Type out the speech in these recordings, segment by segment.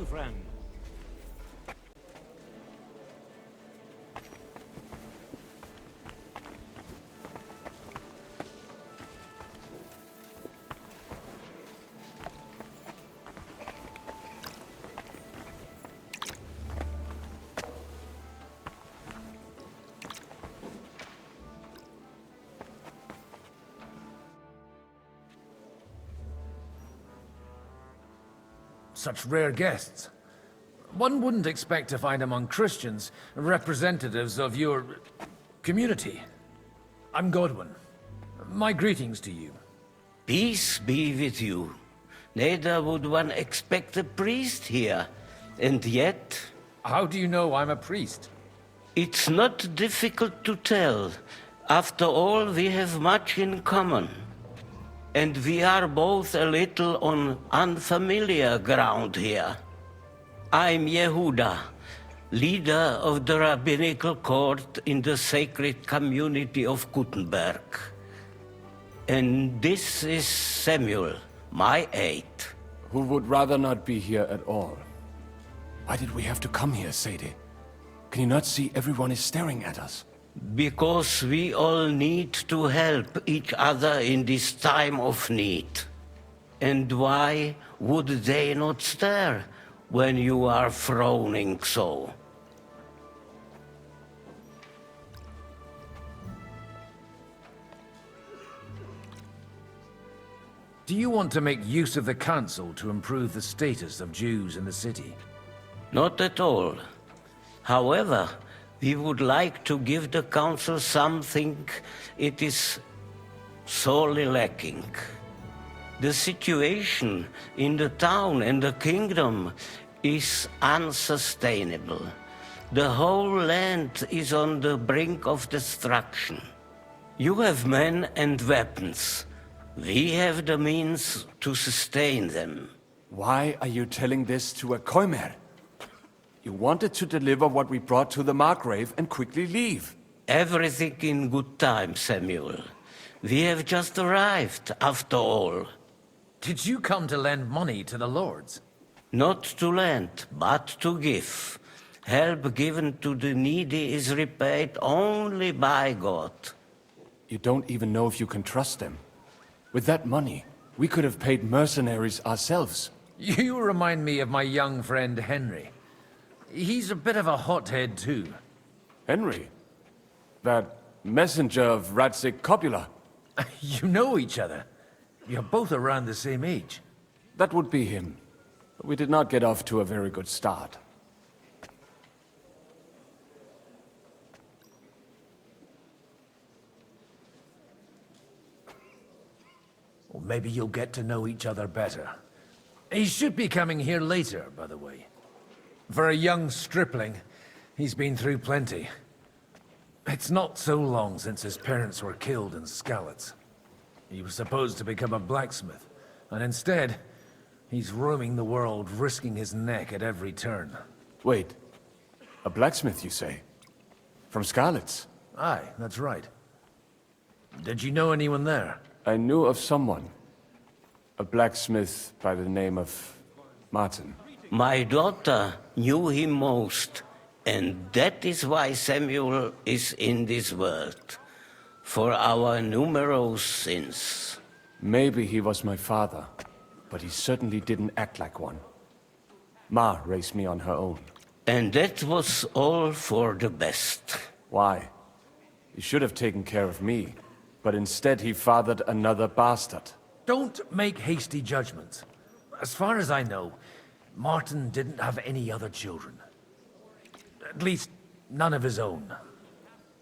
new friend. Such rare guests. One wouldn't expect to find among Christians representatives of your community. I'm Godwin. My greetings to you. Peace be with you. Neither would one expect a priest here, and yet... How do you know I'm a priest? It's not difficult to tell. After all, we have much in common. And we are both a little on unfamiliar ground here. I'm Yehuda, leader of the rabbinical court in the sacred community of Gutenberg. And this is Samuel, my aide. Who would rather not be here at all. Why did we have to come here, Sadie? Can you not see everyone is staring at us? Because we all need to help each other in this time of need. And why would they not stare when you are frowning so? Do you want to make use of the council to improve the status of Jews in the city? Not at all. However, we would like to give the council something it is sorely lacking. The situation in the town and the kingdom is unsustainable. The whole land is on the brink of destruction. You have men and weapons. We have the means to sustain them. Why are you telling this to a Koimer? You wanted to deliver what we brought to the Margrave and quickly leave. Everything in good time, Samuel. We have just arrived, after all. Did you come to lend money to the lords? Not to lend, but to give. Help given to the needy is repaid only by God. You don't even know if you can trust them. With that money, we could have paid mercenaries ourselves. You remind me of my young friend Henry. He's a bit of a hothead too. Henry? That messenger of Radzik Copula? You know each other. You're both around the same age. That would be him. But we did not get off to a very good start. Well, maybe you'll get to know each other better. He should be coming here later, by the way. For a young stripling, he's been through plenty. It's not so long since his parents were killed in Skalitz. He was supposed to become a blacksmith, and instead, he's roaming the world, risking his neck at every turn. Wait, a blacksmith, you say? From Skalitz? Aye, that's right. Did you know anyone there? I knew of someone. A blacksmith by the name of Martin. My daughter knew him most, and that is why Samuel is in this world. For our numerous sins. Maybe he was my father, but he certainly didn't act like one. Ma raised me on her own. And that was all for the best. Why? He should have taken care of me, but instead he fathered another bastard. Don't make hasty judgments. As far as I know, Martin didn't have any other children. At least, none of his own.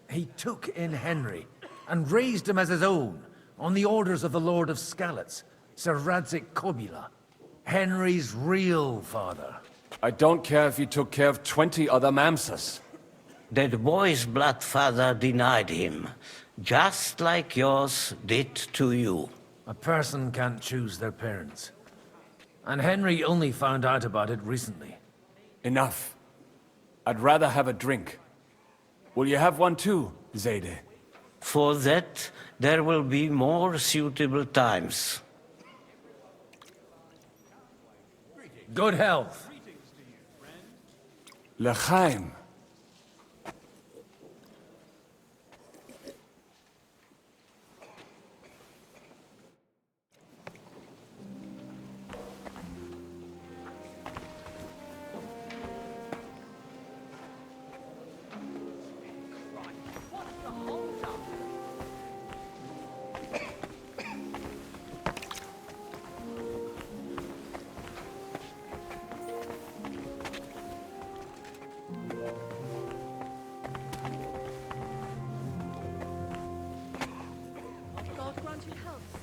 He took in Henry and raised him as his own, on the orders of the Lord of Skalitz, Sir Radzik Kobila, Henry's real father. I don't care if he took care of 20 other mamsas. That boy's blood father denied him, just like yours did to you. A person can't choose their parents. And Henry only found out about it recently. Enough. I'd rather have a drink. Will you have one too, Zayde? For that, there will be more suitable times. Good health. L'chaim. God grant you health, sir.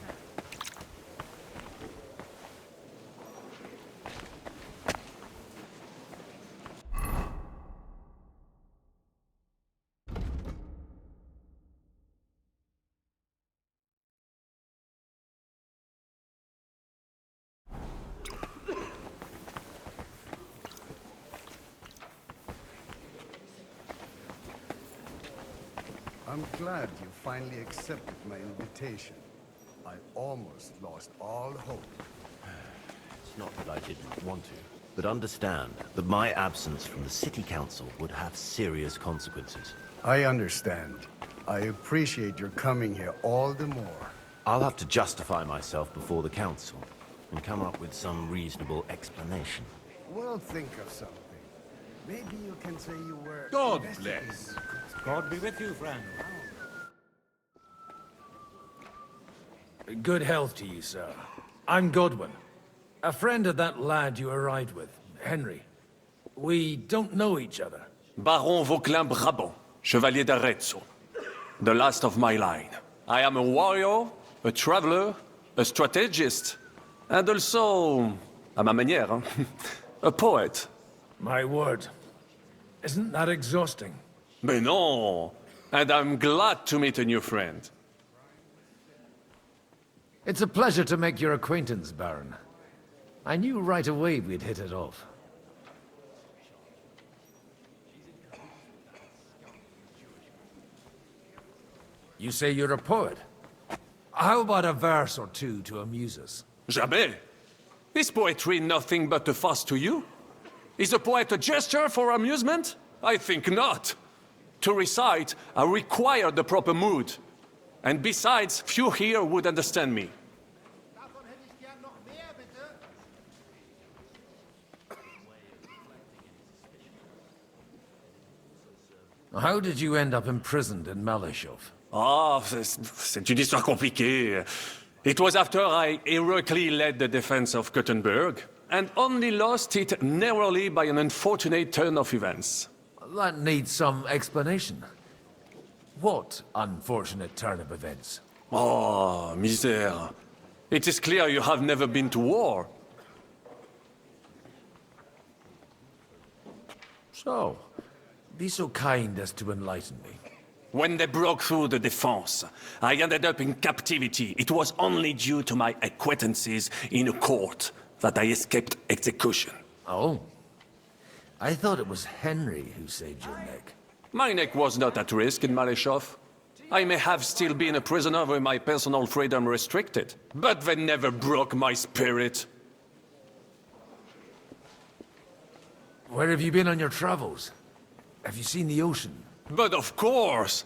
I'm glad you finally accepted my invitation. I almost lost all hope. It's not that I didn't want to, but understand that my absence from the city council would have serious consequences. I understand. I appreciate your coming here all the more. I'll have to justify myself before the council and come up with some reasonable explanation. We'll think of something. Maybe you can say you were... God investigating bless. the cause. God be with you, friend. Good health to you, sir. I'm Godwin. A friend of that lad you arrived with, Henry. We don't know each other. Baron Vauquelin Brabant, Chevalier d'Arezzo. The last of my line. I am a warrior, a traveler, a strategist, and also, à ma manière, hein, a poet. My word. Isn't that exhausting? Mais non! And I'm glad to meet a new friend. It's a pleasure to make your acquaintance, Baron. I knew right away we'd hit it off. You say you're a poet? How about a verse or two to amuse us? Jamais! Is poetry nothing but a farce to you? Is a poet a gesture for amusement? I think not. To recite, I require the proper mood. And besides, few here would understand me. How did you end up imprisoned in Malishov? Ah, c'est une histoire compliquée. It was after I heroically led the defense of Gothenburg, and only lost it narrowly by an unfortunate turn of events. That needs some explanation. What unfortunate turn of events? Oh, misère. It is clear you have never been to war. So, be so kind as to enlighten me. When they broke through the defense, I ended up in captivity. It was only due to my acquaintances in a court that I escaped execution. Oh. I thought it was Henry who saved your neck. My neck was not at risk in Malishov. I may have still been a prisoner with my personal freedom restricted, but they never broke my spirit. Where have you been on your travels? Have you seen the ocean? But of course!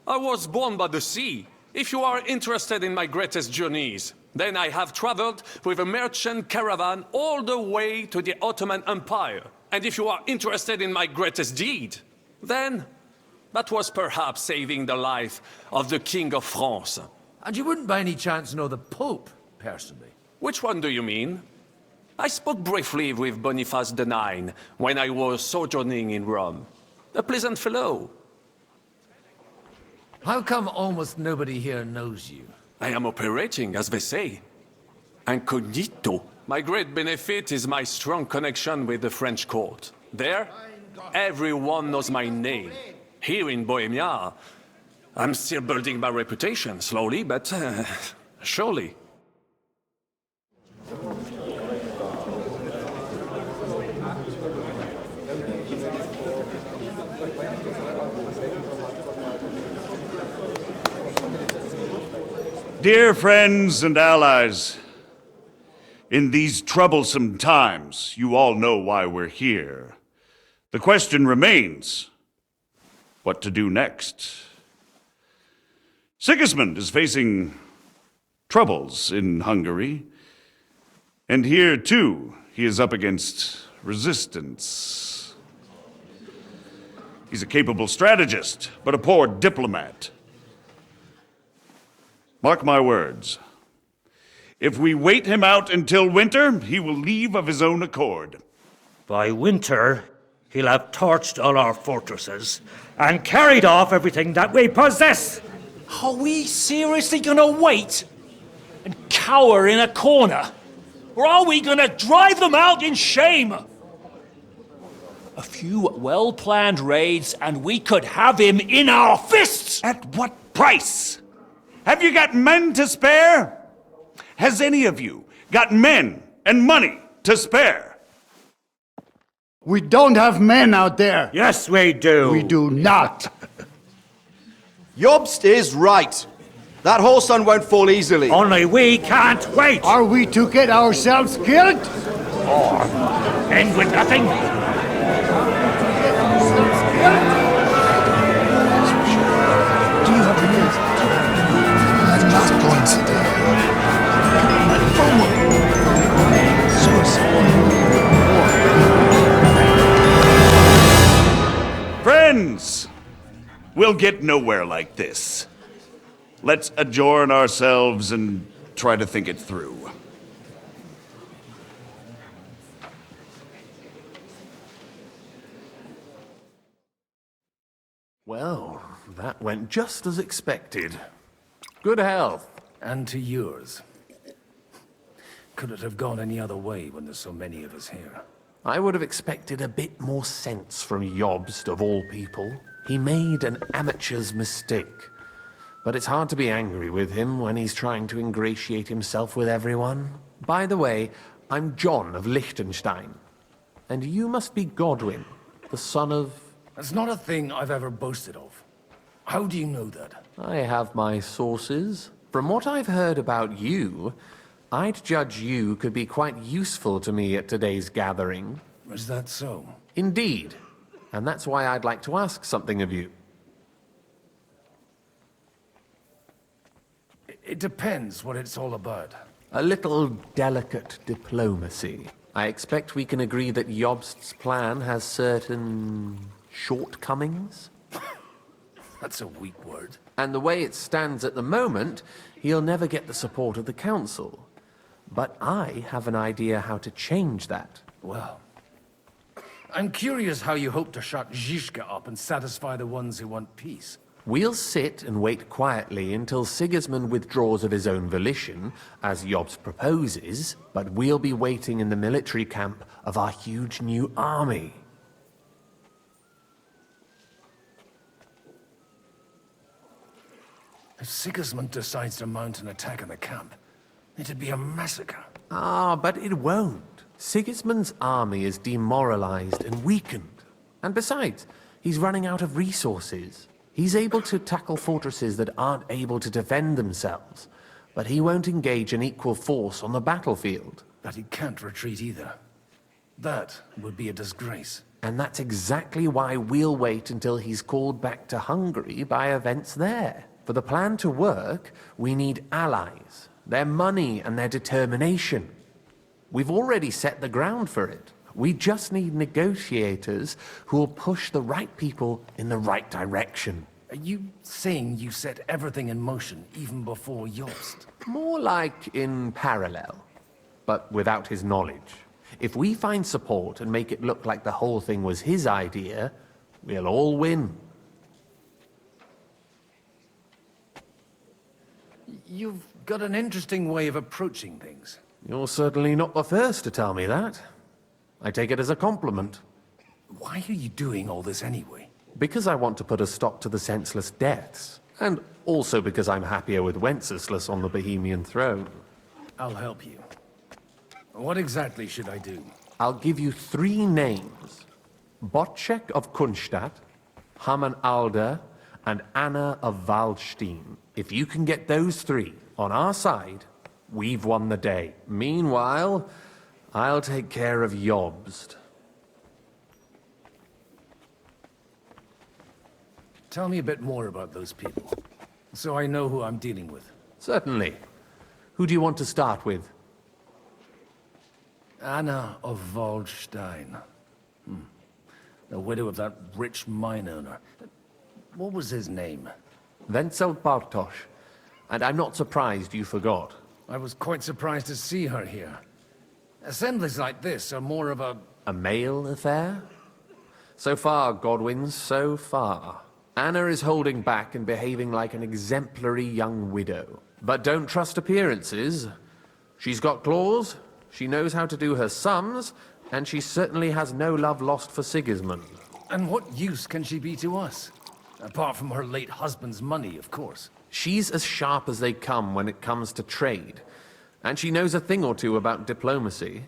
I was born by the sea. If you are interested in my greatest journeys, then I have traveled with a merchant caravan all the way to the Ottoman Empire. And if you are interested in my greatest deed, then that was perhaps saving the life of the King of France. And you wouldn't by any chance know the Pope, personally? Which one do you mean? I spoke briefly with Boniface IX when I was sojourning in Rome. A pleasant fellow. How come almost nobody here knows you? I am operating, as they say. Incognito. My great benefit is my strong connection with the French court. There, everyone knows my name. Here in Bohemia, I'm still building my reputation, slowly, but surely. Dear friends and allies, in these troublesome times, you all know why we're here. The question remains, what to do next? Sigismund is facing troubles in Hungary, and here, too, he is up against resistance. He's a capable strategist, but a poor diplomat. Mark my words. If we wait him out until winter, he will leave of his own accord. By winter, he'll have torched all our fortresses and carried off everything that we possess. Are we seriously gonna wait and cower in a corner? Or are we gonna drive them out in shame? A few well-planned raids and we could have him in our fists! At what price? Have you got men to spare? Has any of you got men and money to spare? We don't have men out there. Yes, we do. We do not. Jobst is right. That horse son won't fall easily. Only we can't wait. Are we to get ourselves killed? Or end with nothing. Do you have the news? I'm not going to die. Friends, we'll get nowhere like this. Let's adjourn ourselves and try to think it through. Well, that went just as expected. Good health. And to yours. Could it have gone any other way when there's so many of us here? I would have expected a bit more sense from Jobst, of all people. He made an amateur's mistake. But it's hard to be angry with him when he's trying to ingratiate himself with everyone. By the way, I'm John of Liechtenstein. And you must be Godwin, the son of... That's not a thing I've ever boasted of. How do you know that? I have my sources. From what I've heard about you, I'd judge you could be quite useful to me at today's gathering. Is that so? Indeed. And that's why I'd like to ask something of you. It depends what it's all about. A little delicate diplomacy. I expect we can agree that Jobst's plan has certain shortcomings. That's a weak word. And the way it stands at the moment, he'll never get the support of the council. But I have an idea how to change that. Well, I'm curious how you hope to shut Zizka up and satisfy the ones who want peace. We'll sit and wait quietly until Sigismund withdraws of his own volition, as Jobst proposes, but we'll be waiting in the military camp of our huge new army. If Sigismund decides to mount an attack on the camp, it'd be a massacre. Ah, but it won't. Sigismund's army is demoralized and weakened. And besides, he's running out of resources. He's able to tackle fortresses that aren't able to defend themselves, but he won't engage an equal force on the battlefield. But he can't retreat either. That would be a disgrace. And that's exactly why we'll wait until he's called back to Hungary by events there. For the plan to work, we need allies, their money and their determination. We've already set the ground for it. We just need negotiators who will push the right people in the right direction. Are you saying you set everything in motion even before Jobst? More like in parallel, but without his knowledge. If we find support and make it look like the whole thing was his idea, we'll all win. You've got an interesting way of approaching things. You're certainly not the first to tell me that. I take it as a compliment. Why are you doing all this anyway? Because I want to put a stop to the senseless deaths. And also because I'm happier with Wenceslas on the Bohemian throne. I'll help you. What exactly should I do? I'll give you 3 names. Botchek of Kunstadt, Haman Alder, and Anna of Waldstein. If you can get those 3 on our side, we've won the day. Meanwhile, I'll take care of Jobst. Tell me a bit more about those people, so I know who I'm dealing with. Certainly. Who do you want to start with? Anna of Waldstein. The widow of that rich mine owner. What was his name? Wenzel Bartosz. And I'm not surprised you forgot. I was quite surprised to see her here. Assemblies like this are more of a... A male affair? So far, Godwin, so far. Anna is holding back and behaving like an exemplary young widow. But don't trust appearances. She's got claws, she knows how to do her sums, and she certainly has no love lost for Sigismund. And what use can she be to us? Apart from her late husband's money, of course. She's as sharp as they come when it comes to trade. And she knows a thing or two about diplomacy.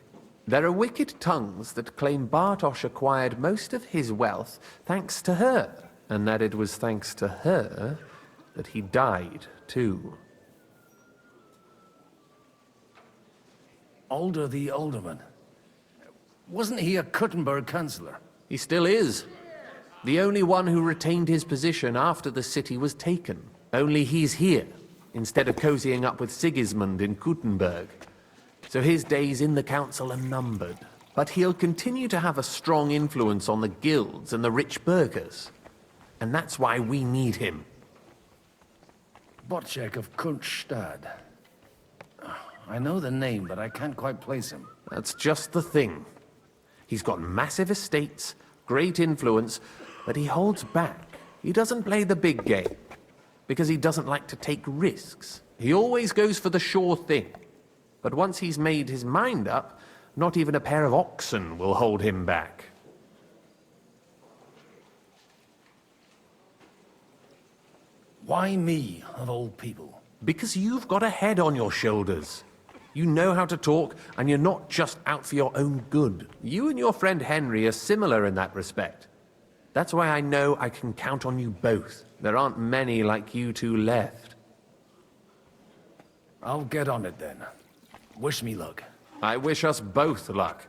There are wicked tongues that claim Bartosz acquired most of his wealth thanks to her, and that it was thanks to her that he died, too. Alder the Alderman. Wasn't he a Kuttenberg councillor? He still is. The only one who retained his position after the city was taken. Only he's here, instead of cozying up with Sigismund in Kuttenberg. So his days in the council are numbered. But he'll continue to have a strong influence on the guilds and the rich burghers. And that's why we need him. Bocek of Kunststadt. I know the name, but I can't quite place him. That's just the thing. He's got massive estates, great influence, but he holds back. He doesn't play the big game, because he doesn't like to take risks. He always goes for the sure thing. But once he's made his mind up, not even a pair of oxen will hold him back. Why me, of all people? Because you've got a head on your shoulders. You know how to talk, and you're not just out for your own good. You and your friend Henry are similar in that respect. That's why I know I can count on you both. There aren't many like you two left. I'll get on it then. Wish me luck. I wish us both luck.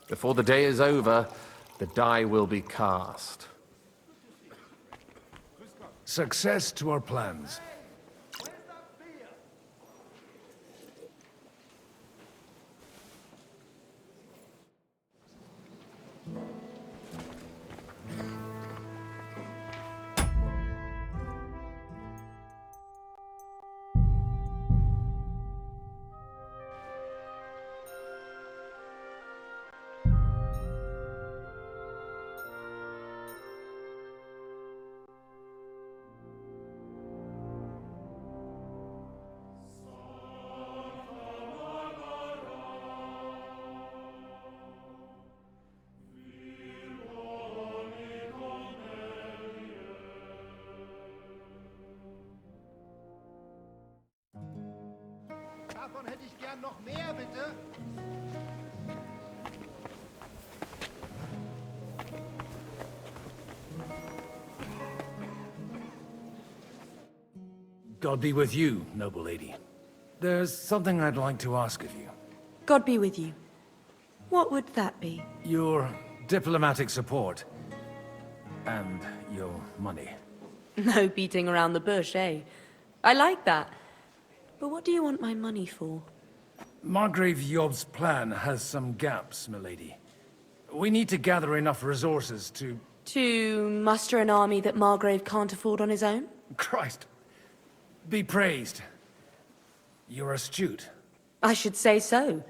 Before the day is over, the die will be cast. Success to our plans. Davon hätte ich gern noch mehr, bitte. God be with you, noble lady. There's something I'd like to ask of you. God be with you. What would that be? Your diplomatic support. And your money. No beating around the bush, eh? I like that. But what do you want my money for? Margrave Yob's plan has some gaps, milady. We need to gather enough resources to... To muster an army that Margrave can't afford on his own? Christ. Be praised. You're astute. I should say so.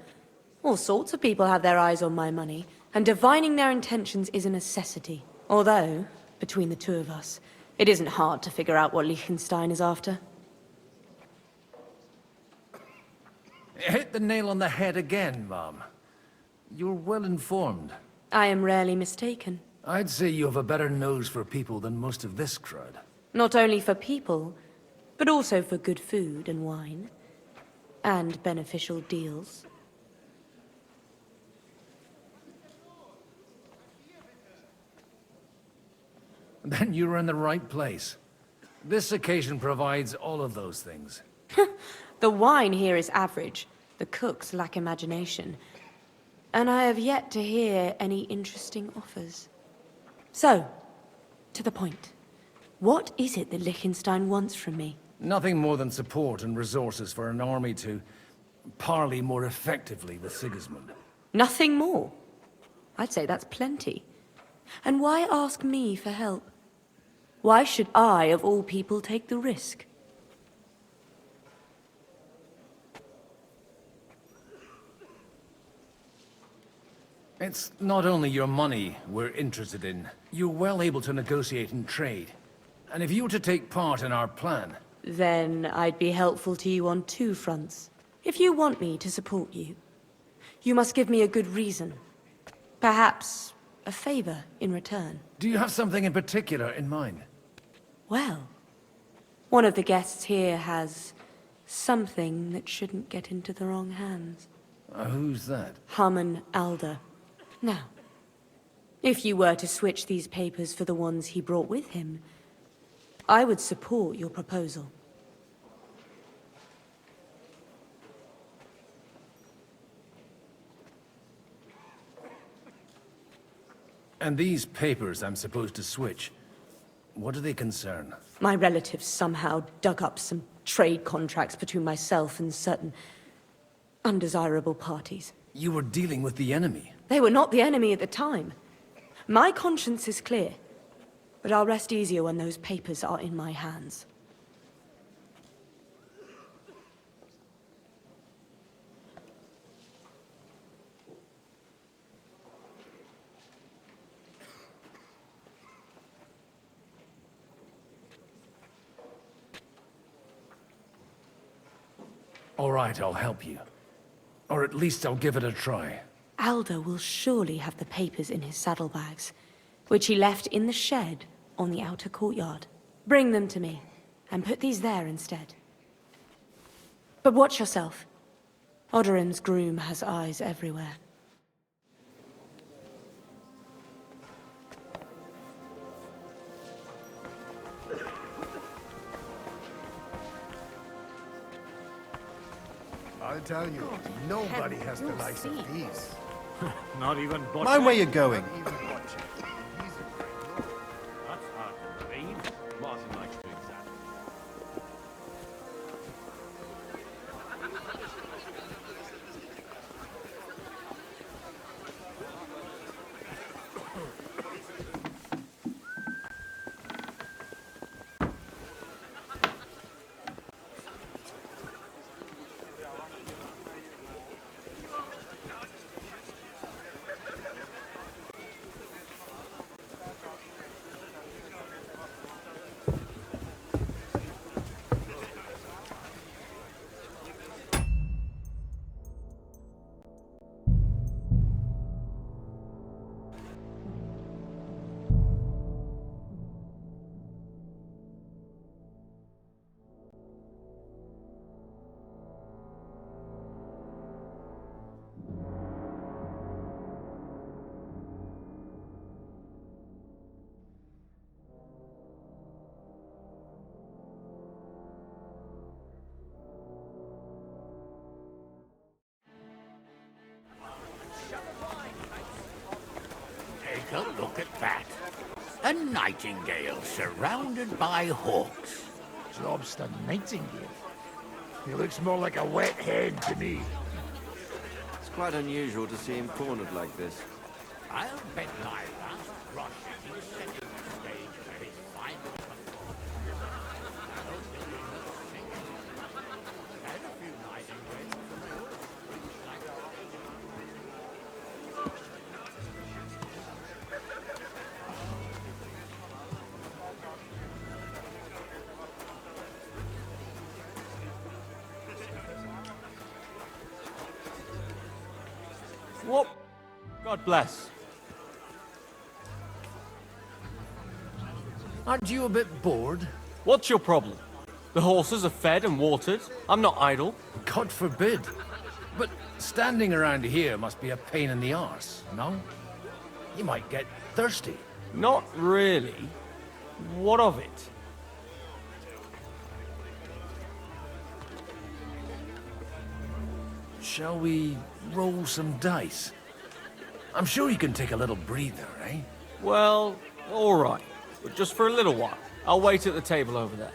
All sorts of people have their eyes on my money, and divining their intentions is a necessity. Although, between the two of us, it isn't hard to figure out what Liechtenstein is after. Hit the nail on the head again, Mom. You're well informed. I am rarely mistaken. I'd say you have a better nose for people than most of this crowd. Not only for people, but also for good food and wine. And beneficial deals. Then you're in the right place. This occasion provides all of those things. The wine here is average. The cooks lack imagination. And I have yet to hear any interesting offers. So, to the point. What is it that Liechtenstein wants from me? Nothing more than support and resources for an army to parley more effectively with Sigismund. Nothing more? I'd say that's plenty. And why ask me for help? Why should I, of all people, take the risk? It's not only your money we're interested in. You're well able to negotiate and trade. And if you were to take part in our plan... Then I'd be helpful to you on two fronts. If you want me to support you, you must give me a good reason. Perhaps a favor in return. Do you have something in particular in mind? Well, one of the guests here has something that shouldn't get into the wrong hands. Who's that? Harmon Alder. Now, if you were to switch these papers for the ones he brought with him, I would support your proposal. And these papers I'm supposed to switch, what do they concern? My relatives somehow dug up some trade contracts between myself and certain undesirable parties. You were dealing with the enemy. They were not the enemy at the time. My conscience is clear, but I'll rest easier when those papers are in my hands. All right, I'll help you. Or at least I'll give it a try. Alder will surely have the papers in his saddlebags, which he left in the shed on the outer courtyard. Bring them to me, and put these there instead. But watch yourself. Odorim's groom has eyes everywhere. I'll tell you, nobody has the likes of these. Not even Butcher. Mind where you're going. Even Butcher. He's a great lord. That's hard to believe. Martin likes to examine. Take a look at that. A nightingale surrounded by hawks. Jobster Nightingale. He looks more like a wet hen to me. It's quite unusual to see him cornered like this. I'll bet my last rush he's setting the stage for his final performance. Had a few nightingales from the woods, like What? God bless. Aren't you a bit bored? What's your problem? The horses are fed and watered. I'm not idle. God forbid. But standing around here must be a pain in the arse, no? You might get thirsty. Not really. What of it? Shall we roll some dice? I'm sure you can take a little breather, eh? Well, all right. But just for a little while. I'll wait at the table over there.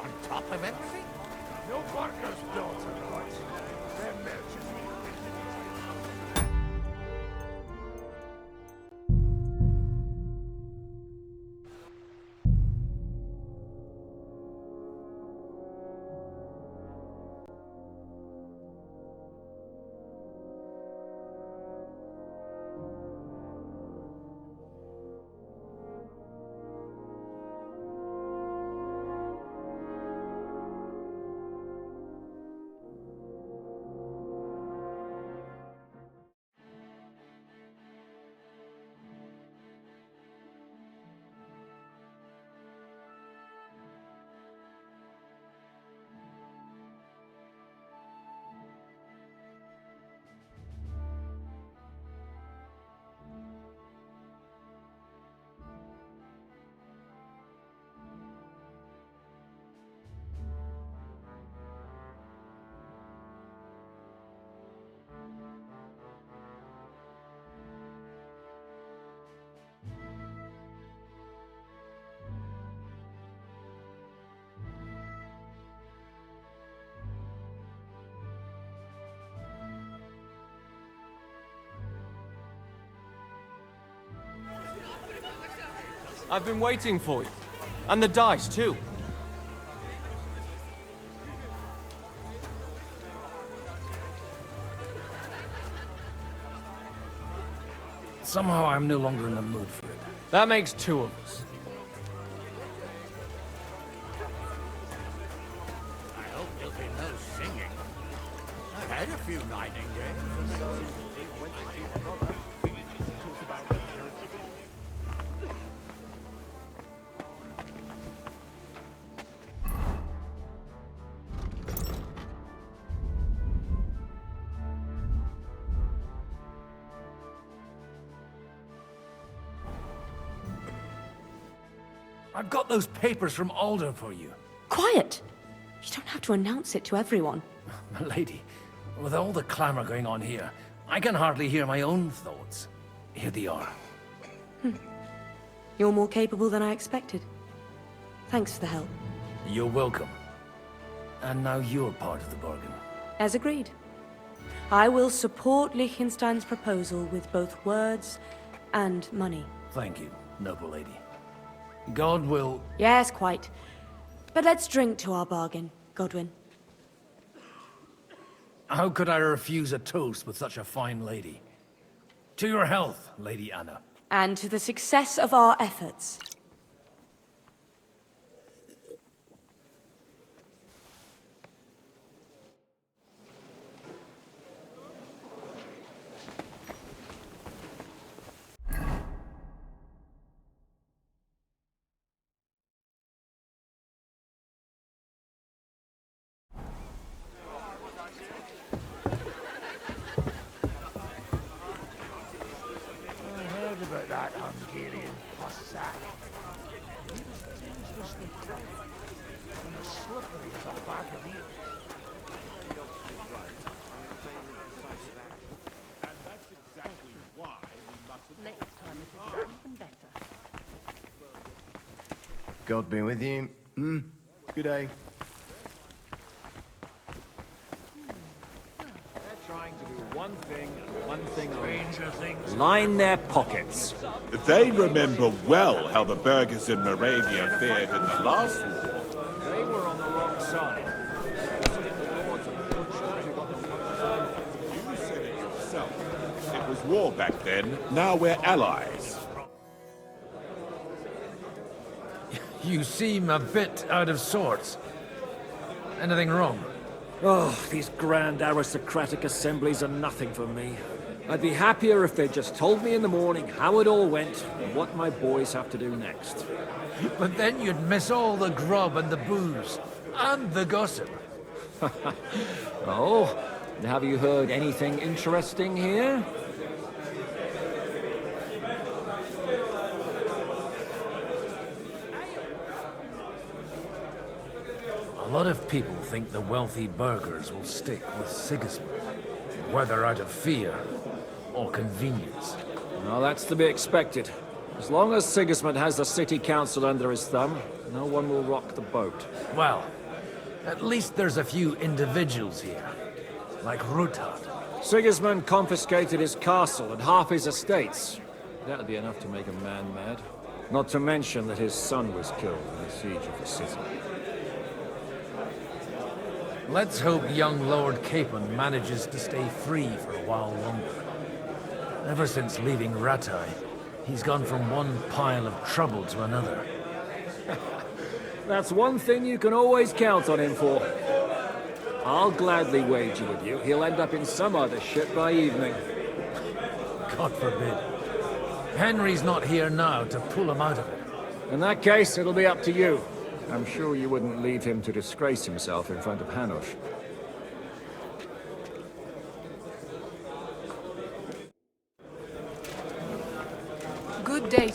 On top of everything? No workers' daughter, but they're merchants. I've been waiting for you. And the dice, too. Somehow I'm no longer in the mood for it. That makes two of us. I hope there'll be no singing. I've had a few nightingales. I've got those papers from Alder for you. Quiet! You don't have to announce it to everyone. My lady, with all the clamor going on here, I can hardly hear my own thoughts. Here they are. You're more capable than I expected. Thanks for the help. You're welcome. And now you're part of the bargain. As agreed. I will support Liechtenstein's proposal with both words and money. Thank you, noble lady. God will... Yes, quite. But let's drink to our bargain, Godwin. How could I refuse a toast with such a fine lady? To your health, Lady Anna. And to the success of our efforts. About that Hungarian Cossack. He was dangerously tough and as slippery as a bag of eels. And that's exactly why we mustn't... Next time it is even better. God be with you. Good day. They're trying to do one thing and one thing only. Line their pockets. They remember well how the burghers in Moravia fared in the last war. They were on the wrong side. You said it yourself. It was war back then. Now we're allies. You seem a bit out of sorts. Anything wrong? Oh, these grand aristocratic assemblies are nothing for me. I'd be happier if they just told me in the morning how it all went and what my boys have to do next. But then you'd miss all the grub and the booze, and the gossip. Oh, have you heard anything interesting here? A lot of people think the wealthy burghers will stick with Sigismund, whether out of fear or convenience. Well, that's to be expected. As long as Sigismund has the city council under his thumb, no one will rock the boat. Well, at least there's a few individuals here, like Ruthard. Sigismund confiscated his castle and half his estates. That'll be enough to make a man mad. Not to mention that his son was killed in the siege of the city. Let's hope young Lord Capon manages to stay free for a while longer. Ever since leaving Rattay, he's gone from one pile of trouble to another. That's one thing you can always count on him for. I'll gladly wager with you he'll end up in some other shit by evening. God forbid. Henry's not here now to pull him out of it. In that case, it'll be up to you. I'm sure you wouldn't leave him to disgrace himself in front of Hanush. Good day.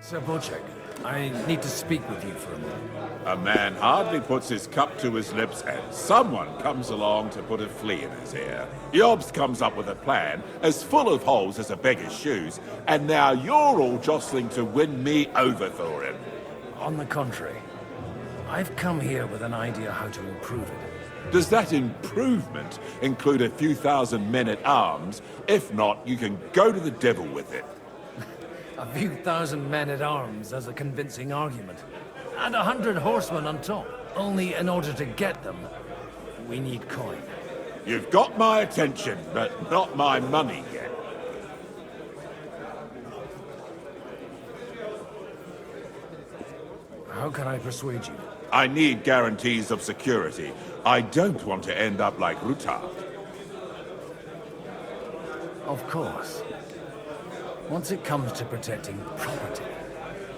Sir Bochek, I need to speak with you for a moment. A man hardly puts his cup to his lips and someone comes along to put a flea in his ear. Yobst comes up with a plan as full of holes as a beggar's shoes, and now you're all jostling to win me over for him. On the contrary, I've come here with an idea how to improve it. Does that improvement include a few thousand men-at-arms? If not, you can go to the devil with it. A few thousand men-at-arms as a convincing argument. And 100 horsemen on top. Only in order to get them, we need coin. You've got my attention, but not my money yet. How can I persuade you? I need guarantees of security. I don't want to end up like Ruthard. Of course. Once it comes to protecting property,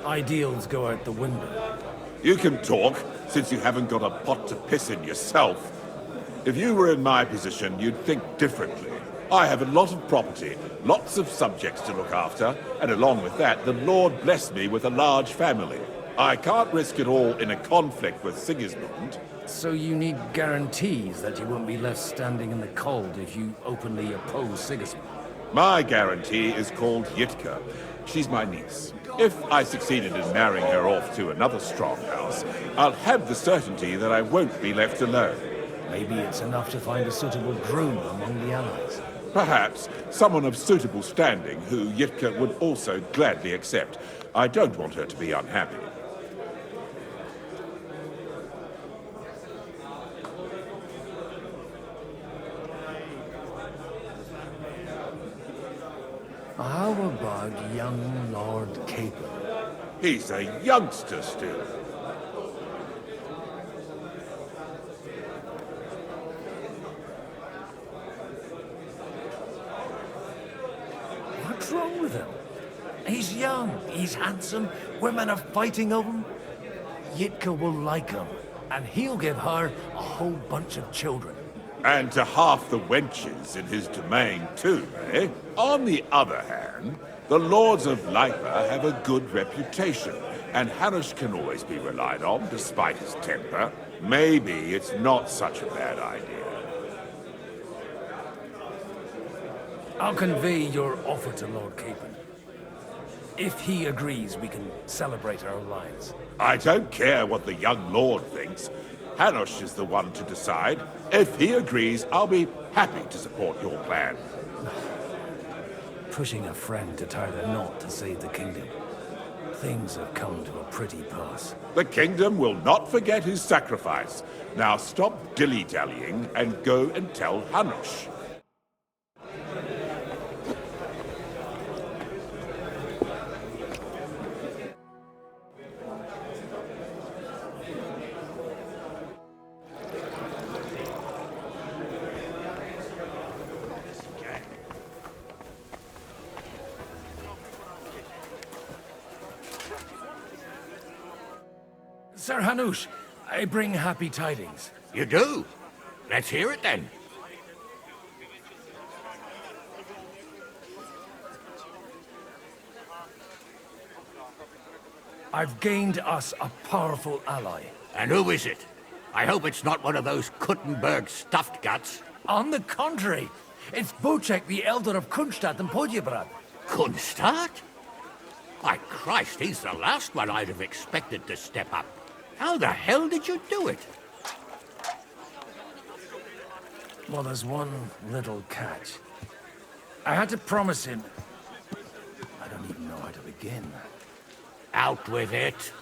ideals go out the window. You can talk, since you haven't got a pot to piss in yourself. If you were in my position, you'd think differently. I have a lot of property, lots of subjects to look after, and along with that, the Lord blessed me with a large family. I can't risk it all in a conflict with Sigismund. So you need guarantees that you won't be left standing in the cold if you openly oppose Sigismund? My guarantee is called Yitka. She's my niece. If I succeeded in marrying her off to another strong house, I'll have the certainty that I won't be left alone. Maybe it's enough to find a suitable groom among the allies. Perhaps someone of suitable standing who Yitka would also gladly accept. I don't want her to be unhappy. How about young Lord Capon? He's a youngster still. What's wrong with him? He's young, he's handsome, women are fighting over him. Yitka will like him, and he'll give her a whole bunch of children. And to half the wenches in his domain too, eh? On the other hand, the Lords of Lipa have a good reputation, and Hanush can always be relied on, despite his temper. Maybe it's not such a bad idea. I'll convey your offer to Lord Capon. If he agrees, we can celebrate our lives. I don't care what the young lord thinks. Hanush is the one to decide. If he agrees, I'll be happy to support your plan. Pushing a friend to tie the knot to save the kingdom. Things have come to a pretty pass. The kingdom will not forget his sacrifice. Now stop dilly-dallying and go and tell Hanush. Sir Hanush, I bring happy tidings. You do? Let's hear it then. I've gained us a powerful ally. And who is it? I hope it's not one of those Kuttenberg stuffed guts. On the contrary, it's Bocek, the Elder of Kunstadt and Podjebrad. Kunstadt? By Christ, he's the last one I'd have expected to step up. How the hell did you do it? Well, there's one little catch. I had to promise him... I don't even know how to begin. Out with it.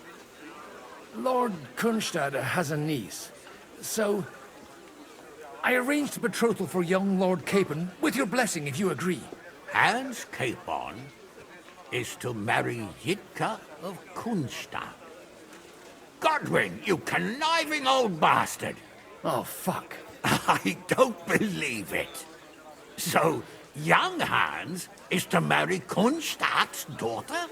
Lord Kunstadt has a niece, so... I arranged a betrothal for young Lord Capon, with your blessing, if you agree. Hans Capon is to marry Yitka of Kunstadt. Godwin, you conniving old bastard! Oh, fuck. I don't believe it. So, young Hans is to marry Kunstadt's daughter?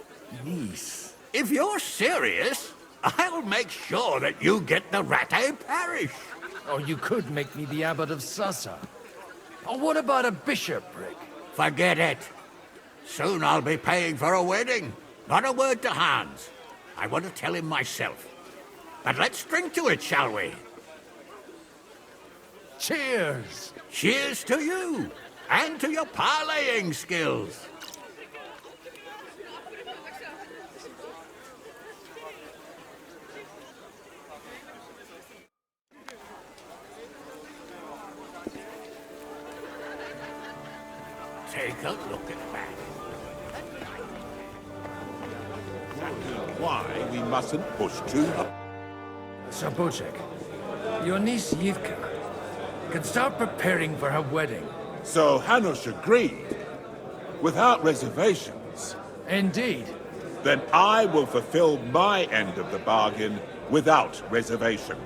Niece. If you're serious, I'll make sure that you get the Rattay parish. Or you could make me the Abbot of Sassa. Or what about a bishopric? Forget it. Soon I'll be paying for a wedding. Not a word to Hans. I want to tell him myself. But let's drink to it, shall we? Cheers! Cheers to you, and to your parleying skills. Take a look at that. Why we mustn't push too hard. Sir Bocek, your niece Yitka can start preparing for her wedding. So Hanush agreed, without reservations. Indeed. Then I will fulfill my end of the bargain without reservation.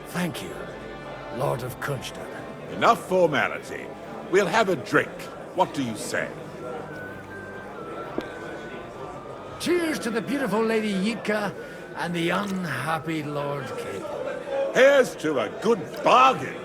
Thank you, Lord of Kunstadt. Enough formality. We'll have a drink. What do you say? Cheers to the beautiful Lady Yitka and the unhappy Lord Capon. Here's to a good bargain.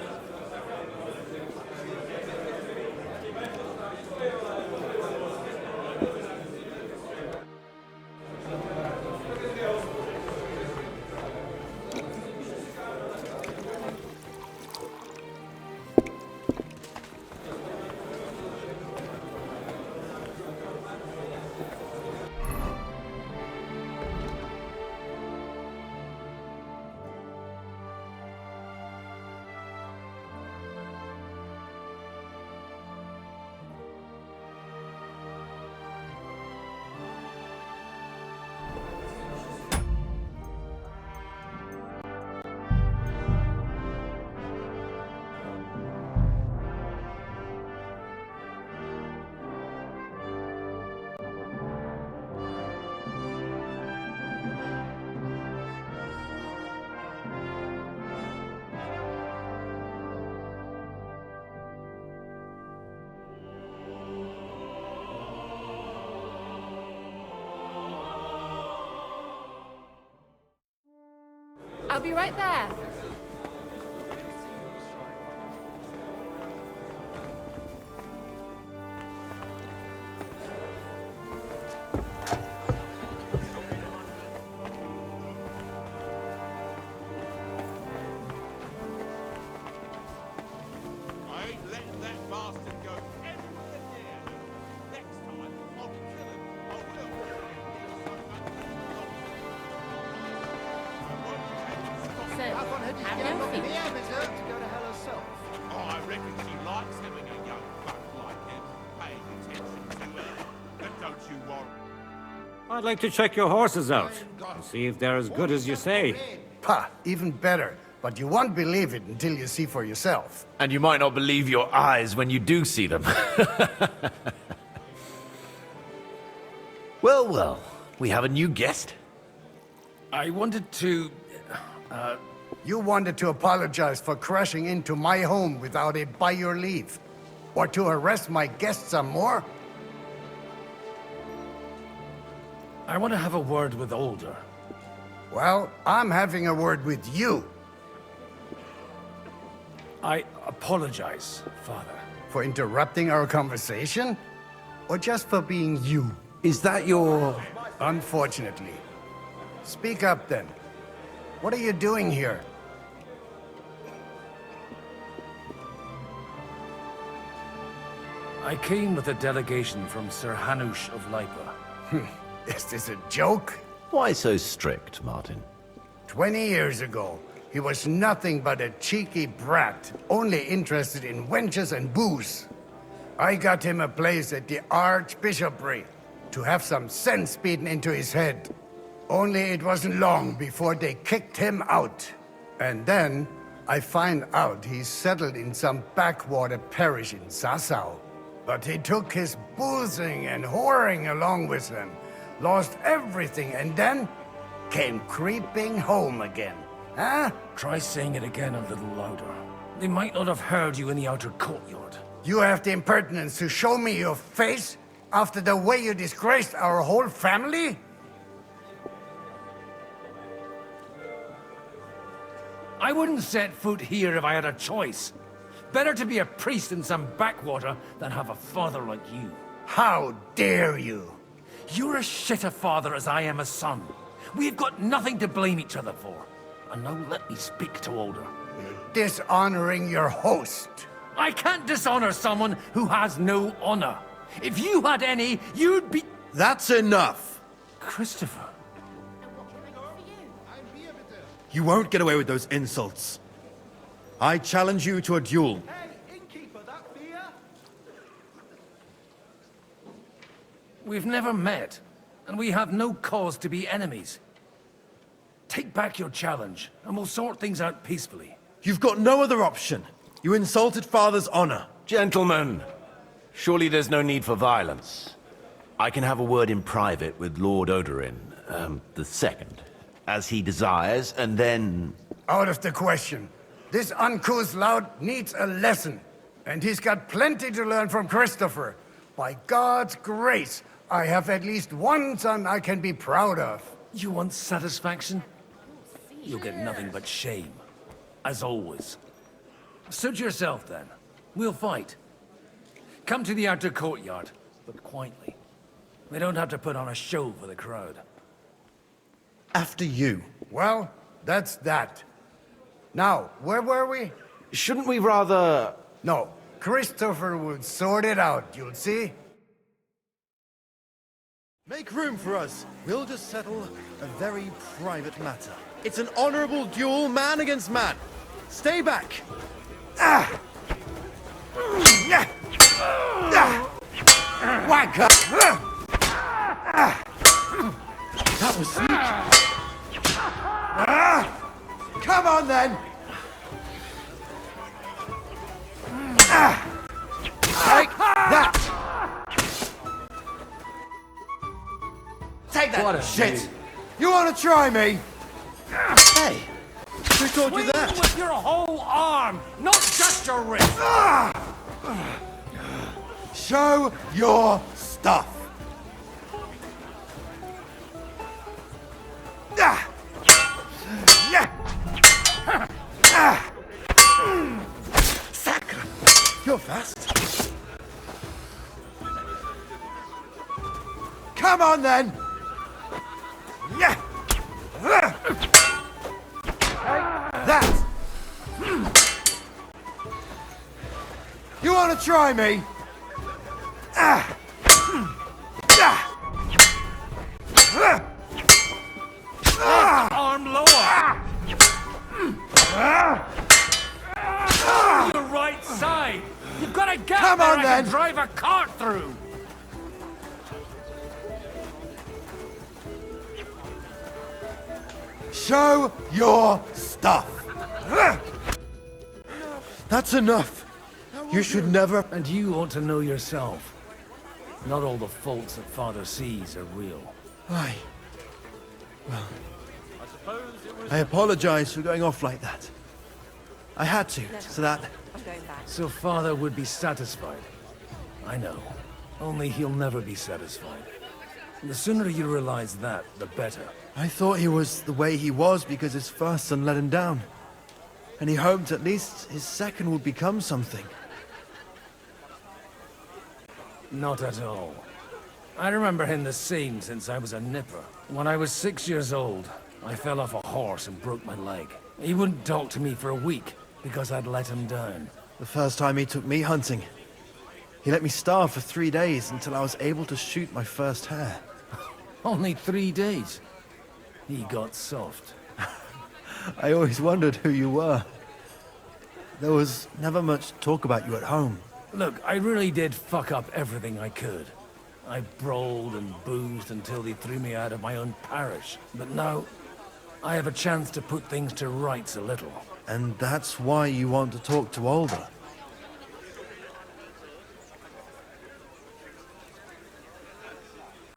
I'll be right there. I ain't letting that bastard go anywhere near. Next time, I'll kill him. I Oh, I reckon she likes having a young buck like him paying attention to her. But don't you worry. I'd like to check your horses out and see if they're as good as you say. Pah, even better. But you won't believe it until you see for yourself. And you might not believe your eyes when you do see them. Well, well, we have a new guest. I wanted to... You wanted to apologize for crashing into my home without it by your leave. Or to arrest my guests some more? I want to have a word with Older. Well, I'm having a word with you. I apologize, Father. For interrupting our conversation? Or just for being you? Is that your... Unfortunately. Speak up then. What are you doing here? I came with a delegation from Sir Hanush of Lipa. Is this a joke? Why so strict, Martin? 20 years ago, he was nothing but a cheeky brat, only interested in wenches and booze. I got him a place at the Archbishopric to have some sense beaten into his head. Only it wasn't long before they kicked him out. And then I find out he's settled in some backwater parish in Sassau. But he took his boozing and whoring along with him, lost everything, and then came creeping home again. Huh? Try saying it again a little louder. They might not have heard you in the outer courtyard. You have the impertinence to show me your face after the way you disgraced our whole family? I wouldn't set foot here if I had a choice. Better to be a priest in some backwater than have a father like you. How dare you? You're as shit a father as I am a son. We've got nothing to blame each other for. And now let me speak to Older. You're dishonoring your host. I can't dishonor someone who has no honor. If you had any, you'd be... That's enough! Christopher. You won't get away with those insults. I challenge you to a duel. We've never met, and we have no cause to be enemies. Take back your challenge, and we'll sort things out peacefully. You've got no other option. You insulted Father's honor. Gentlemen, surely there's no need for violence. I can have a word in private with Lord Odorin, the second, as he desires, and then... Out of the question. This uncouth lout needs a lesson, and he's got plenty to learn from Christopher. By God's grace, I have at least one son I can be proud of. You want satisfaction? You'll get nothing but shame. As always. Suit yourself, then. We'll fight. Come to the outer courtyard, but quietly. We don't have to put on a show for the crowd. After you. Well, that's that. Now, where were we? Shouldn't we rather... No, Christopher would sort it out, you'll see. Make room for us. We'll just settle a very private matter. It's an honorable duel, man against man. Stay back. Wanker! That was sneaky. Come on, then! Take that! Take that What a shit! dude. You want to try me? Hey, who taught you Swing that? with your whole arm, not just your wrist! Show your stuff! Sacre! You're fast. Come on, then! That! You want to try me? Arm lower! Your right side! You've got a gap Come there on, I then. can drive a cart through! Show your stuff! That's enough! You should never... And you ought to know yourself. Not all the faults that Father sees are real. Well, I apologize for going off like that. I had to, so that... I'm going back. So Father would be satisfied. I know. Only he'll never be satisfied. And the sooner you realize that, the better. I thought he was the way he was because his first son let him down. And he hoped at least his second would become something. Not at all. I remember him the same since I was a nipper. When I was 6 years old, I fell off a horse and broke my leg. He wouldn't talk to me for a week because I'd let him down. The first time he took me hunting, he let me starve for 3 days until I was able to shoot my first hare. Only 3 days. He got soft. I always wondered who you were. There was never much talk about you at home. Look, I really did fuck up everything I could. I brawled and boozed until they threw me out of my own parish. But now, I have a chance to put things to rights a little. And that's why you want to talk to Alder.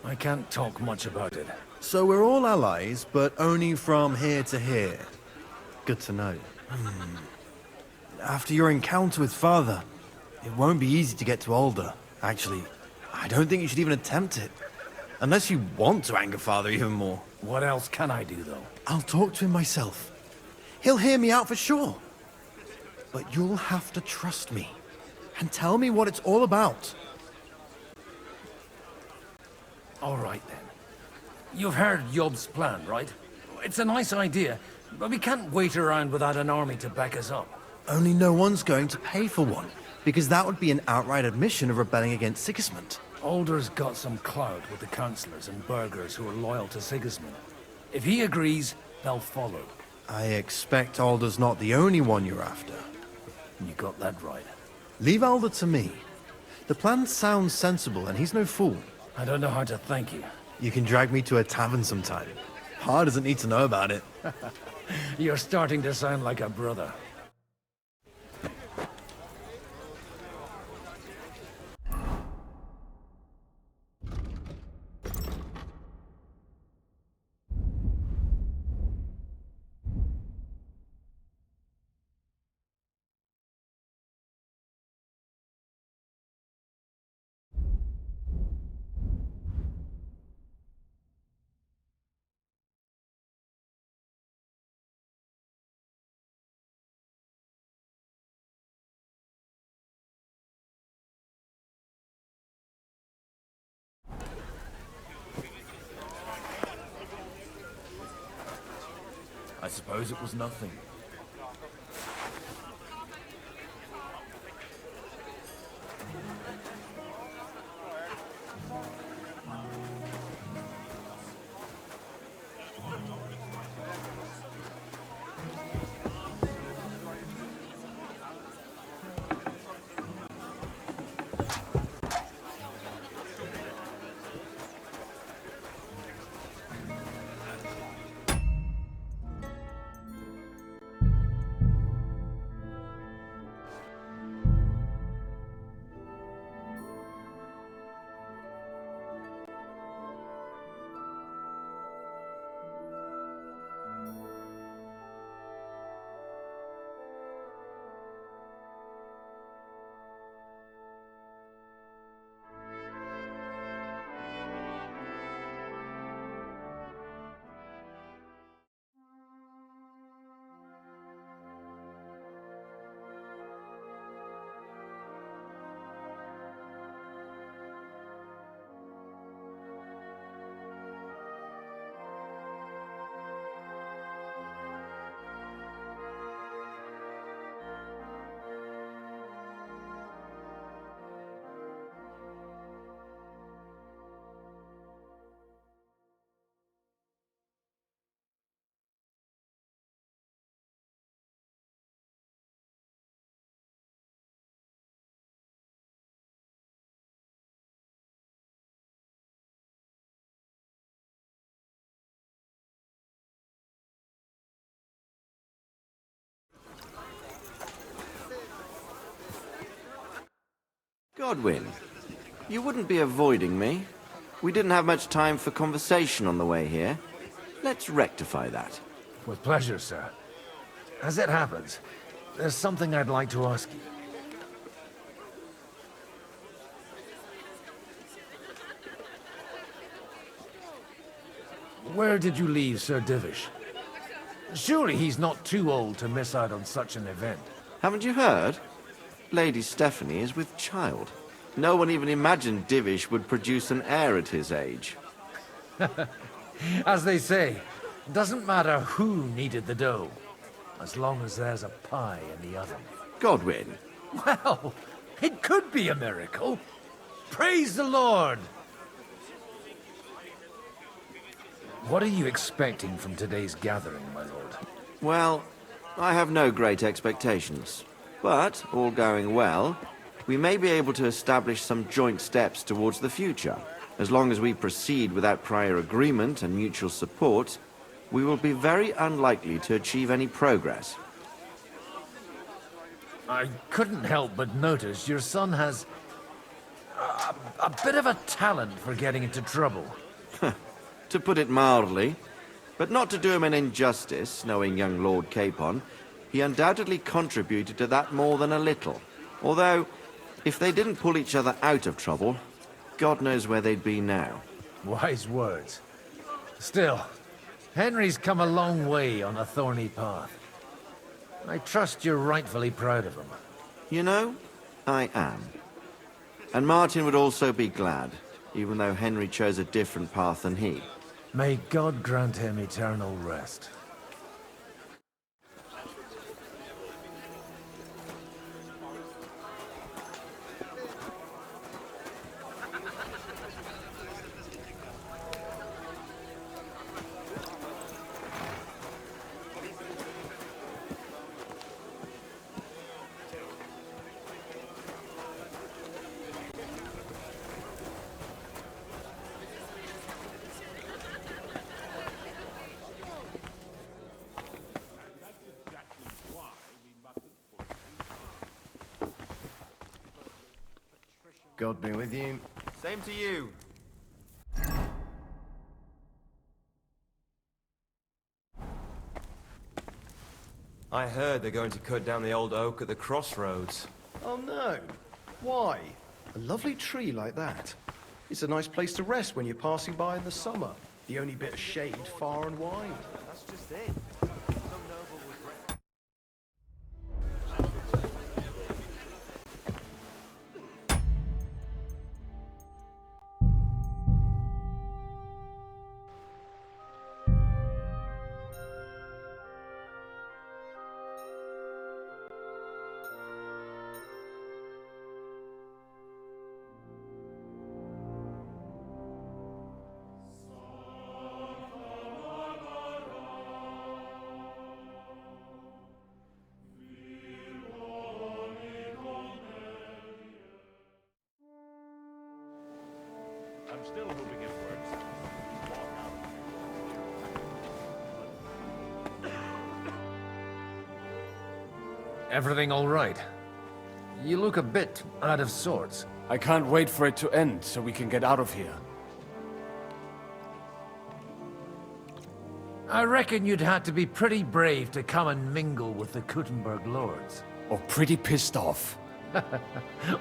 I can't talk much about it. So we're all allies, but only from here to here. Good to know. After your encounter with Father, it won't be easy to get to Alder. Actually, I don't think you should even attempt it. Unless you want to anger Father even more. What else can I do, though? I'll talk to him myself. He'll hear me out for sure. But you'll have to trust me. And tell me what it's all about. All right, then. You've heard Yob's plan, right? It's a nice idea, but we can't wait around without an army to back us up. Only no one's going to pay for one, because that would be an outright admission of rebelling against Sigismund. Alder's got some clout with the councillors and burghers who are loyal to Sigismund. If he agrees, they'll follow. I expect Alder's not the only one you're after. You got that right. Leave Alder to me. The plan sounds sensible, and he's no fool. I don't know how to thank you. You can drag me to a tavern sometime. Pa doesn't need to know about it. You're starting to sound like a brother. I suppose it was nothing. Godwin, you wouldn't be avoiding me. We didn't have much time for conversation on the way here. Let's rectify that. With pleasure, sir. As it happens, there's something I'd like to ask you. Where did you leave Sir Divish? Surely he's not too old to miss out on such an event. Haven't you heard? Lady Stephanie is with child. No one even imagined Divish would produce an heir at his age. As they say, doesn't matter who needed the dough, as long as there's a pie in the oven. Godwin. Well, it could be a miracle. Praise the Lord! What are you expecting from today's gathering, my lord? Well, I have no great expectations. But, all going well, we may be able to establish some joint steps towards the future. As long as we proceed without prior agreement and mutual support, we will be very unlikely to achieve any progress. I couldn't help but notice your son has a bit of a talent for getting into trouble. To put it mildly, but not to do him an injustice, knowing young Lord Capon, he undoubtedly contributed to that more than a little. Although, if they didn't pull each other out of trouble, God knows where they'd be now. Wise words. Still, Henry's come a long way on a thorny path. I trust you're rightfully proud of him. You know, I am. And Martin would also be glad, even though Henry chose a different path than he. May God grant him eternal rest. God be with you. Same to you. I heard they're going to cut down the old oak at the crossroads. Oh no. Why? A lovely tree like that. It's a nice place to rest when you're passing by in the summer. The only bit of shade far and wide. That's just it. I'm still hoping it works. Everything all right? You look a bit out of sorts. I can't wait for it to end so we can get out of here. I reckon you'd have to be pretty brave to come and mingle with the Kuttenberg lords. Or pretty pissed off.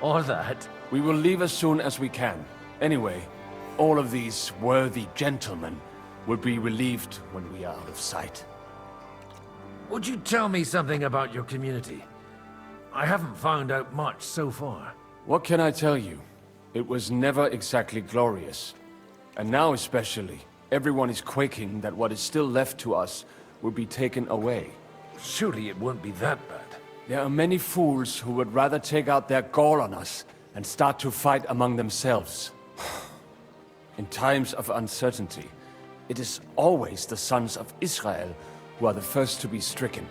Or that. We will leave as soon as we can. Anyway, all of these worthy gentlemen will be relieved when we are out of sight. Would you tell me something about your community? I haven't found out much so far. What can I tell you? It was never exactly glorious. And now especially, everyone is quaking that what is still left to us will be taken away. Surely it won't be that bad. There are many fools who would rather take out their gall on us and start to fight among themselves. In times of uncertainty, it is always the sons of Israel who are the first to be stricken.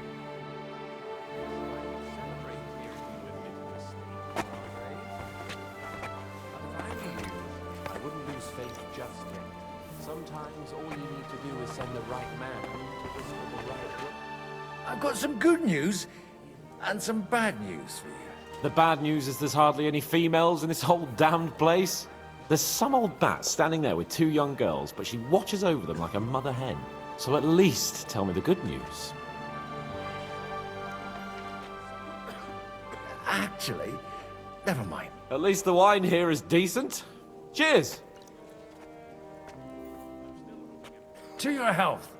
I wouldn't lose faith just yet. Sometimes all you need to do is send the right man to whisper the right word. I've got some good news and some bad news for you. The bad news is there's hardly any females in this whole damned place. There's some old bat standing there with two young girls, but she watches over them like a mother hen. So at least tell me the good news. Actually, never mind. At least the wine here is decent. Cheers! To your health.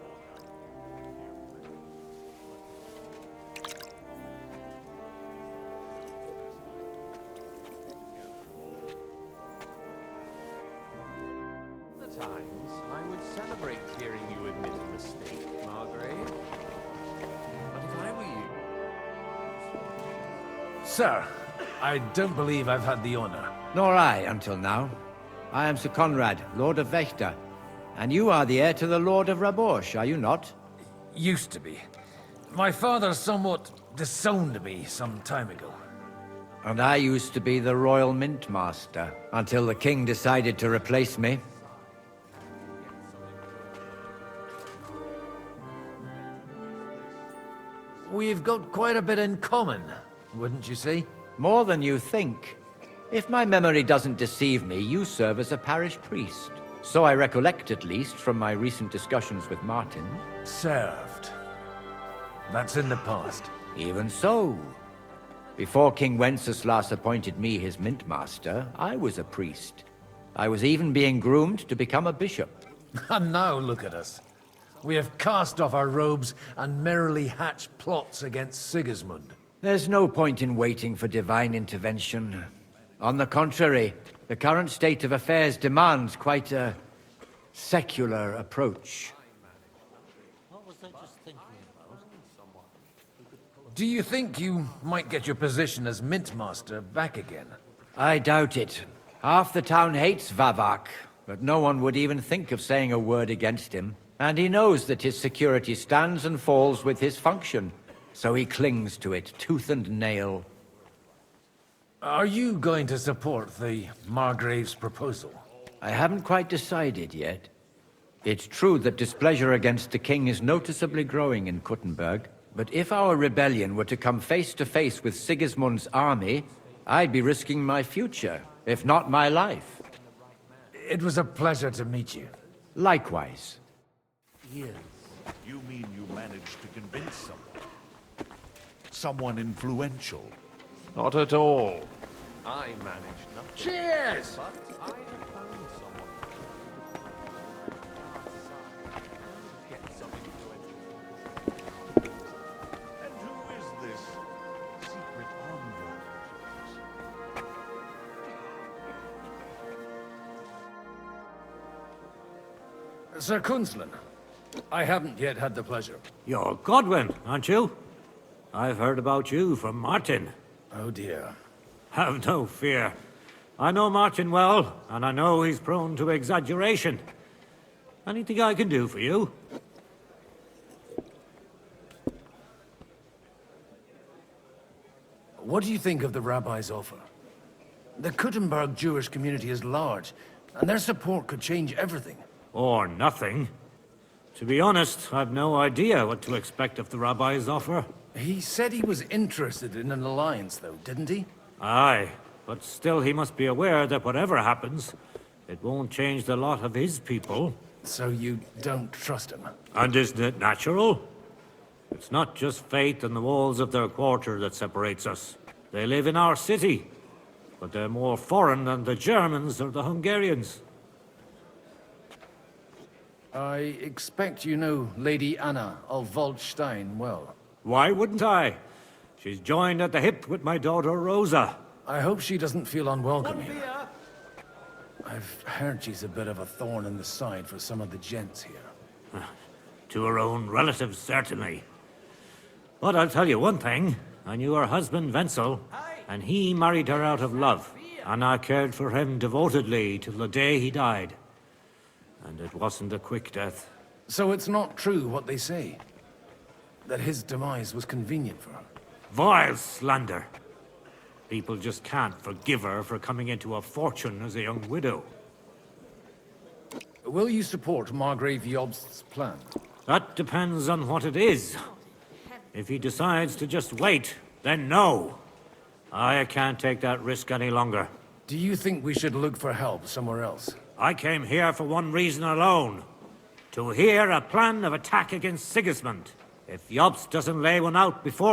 Other times, I would celebrate hearing you admit a mistake, Margrave. But if I were you... Sir, I don't believe I've had the honor. Nor I, until now. I am Sir Conrad, Lord of Wächter. And you are the heir to the Lord of Rabosh, are you not? Used to be. My father somewhat disowned me some time ago. And I used to be the Royal Mint Master, until the King decided to replace me. We've got quite a bit in common, wouldn't you say? More than you think. If my memory doesn't deceive me, you serve as a parish priest. So I recollect, at least, from my recent discussions with Martin. Served. That's in the past. Even so. Before King Wenceslas appointed me his mint master, I was a priest. I was even being groomed to become a bishop. And now look at us. We have cast off our robes and merrily hatched plots against Sigismund. There's no point in waiting for divine intervention. On the contrary, the current state of affairs demands quite a secular approach. Do you think you might get your position as Mint Master back again? I doubt it. Half the town hates Vavak, but no one would even think of saying a word against him. And he knows that his security stands and falls with his function, so he clings to it tooth and nail. Are you going to support the Margrave's proposal? I haven't quite decided yet. It's true that displeasure against the king is noticeably growing in Kuttenberg, but if our rebellion were to come face to face with Sigismund's army, I'd be risking my future, if not my life. It was a pleasure to meet you. Likewise. Yes. You mean you managed to convince someone? Someone influential? Not at all. I managed nothing. Cheers! But I have found someone. Get some influential. And who is this secret envoy? Sir Kunzlin, I haven't yet had the pleasure. You're Godwin, aren't you? I've heard about you from Martin. Oh dear. Have no fear. I know Martin well, and I know he's prone to exaggeration. Anything I can do for you? What do you think of the rabbi's offer? The Kuttenberg Jewish community is large, and their support could change everything. Or nothing. To be honest, I've no idea what to expect of the rabbi's offer. He said he was interested in an alliance, though, didn't he? Aye, but still he must be aware that whatever happens, it won't change the lot of his people. So you don't trust him? And isn't it natural? It's not just fate and the walls of their quarter that separates us. They live in our city, but they're more foreign than the Germans or the Hungarians. I expect you know Lady Anna of Waldstein well. Why wouldn't I? She's joined at the hip with my daughter Rosa. I hope she doesn't feel unwelcome here. I've heard she's a bit of a thorn in the side for some of the gents here. To her own relatives, certainly. But I'll tell you one thing. I knew her husband, Wenzel, and he married her out of love. And I cared for him devotedly till the day he died. And it wasn't a quick death. So it's not true what they say? That his demise was convenient for her? Vile slander. People just can't forgive her for coming into a fortune as a young widow. Will you support Margrave Jobst's plan? That depends on what it is. If he decides to just wait, then no. I can't take that risk any longer. Do you think we should look for help somewhere else? I came here for one reason alone. To hear a plan of attack against Sigismund. If Jobst doesn't lay one out before